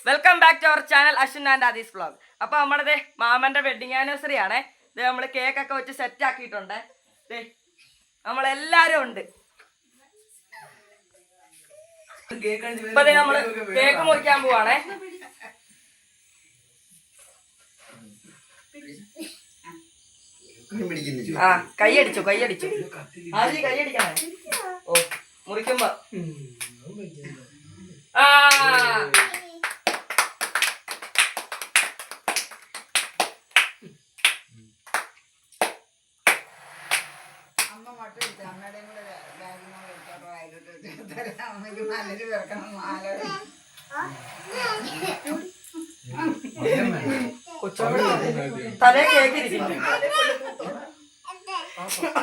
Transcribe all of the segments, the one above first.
Welcome back to our channel Ashwin and Aadi's vlog. അപ്പോൾ നമ്മുടെ മാമന്റെ വെഡിങ് ആനിവേഴ്സറി ആണ്. ഇത് നമ്മൾ കേക്കൊക്കെ വെച്ച് സെറ്റ് ആക്കിയിട്ടുണ്ട്. നമ്മളെല്ലാരും ഉണ്ട്. ഇപ്പൊ നമ്മള് കേക്ക് മുറിക്കാൻ പോവാണേ. ആ കൈയടിച്ചു ആദ്യം കൈയടിക്കാണേ. ഓ മുറിക്കുമ്പോ ആ തലേ കേക്കിരിക്കുന്നു.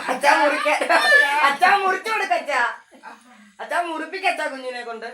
അച്ഛാ മുറിച്ചു കൊടുക്കച്ചാ. അച്ഛാ മുറിപ്പിക്കച്ചാ കുഞ്ഞിനെ കൊണ്ട്.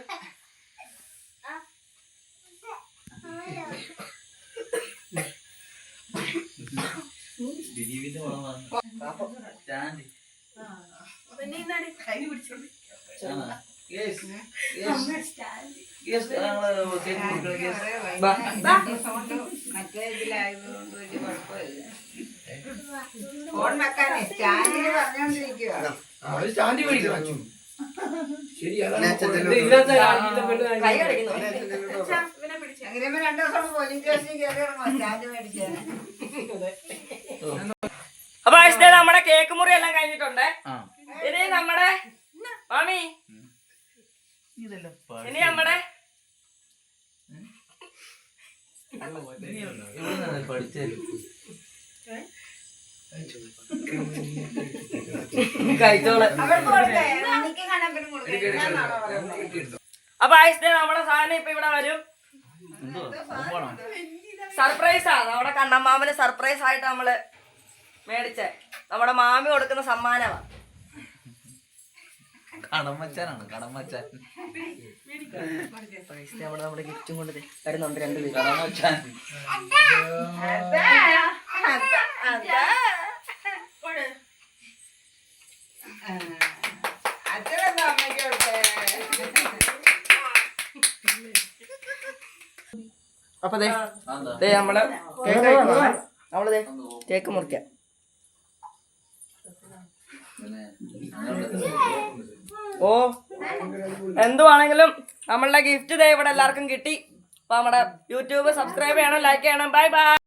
അപ്പൊ നമ്മുടെ കേക്ക് മുറി എല്ലാം കഴിഞ്ഞിട്ടുണ്ട്. ഇനി നമ്മുടെ മാമി ഇനി നമ്മുടെ അപ്പൊ നമ്മുടെ സാധനം ഇപ്പൊ ഇവിടെ വരും. സർപ്രൈസാ. നമ്മുടെ കണ്ണമ്മാമന് സർപ്രൈസ് ആയിട്ട് നമ്മള് മേടിച്ച നമ്മുടെ മാമി കൊടുക്കുന്ന സമ്മാനമാണ്. കടമച്ചാനാണ് കടമച്ചാൻ. അവിടെ നമ്മുടെ ഗിഫ്റ്റും കൊണ്ട് വരുന്നുണ്ട് രണ്ടുപേരും. കടമച്ചാൻ അപ്പൊ നമ്മള് നമ്മള് കേക്ക് മുറിക്കാം. ഓ എന്തുവാണെങ്കിലും നമ്മളുടെ ഗിഫ്റ്റ് ഇവിടെ എല്ലാവർക്കും കിട്ടി. അപ്പൊ നമ്മുടെ യൂട്യൂബ് സബ്സ്ക്രൈബ് ചെയ്യണം, ലൈക്ക് ചെയ്യണം. Bye bye.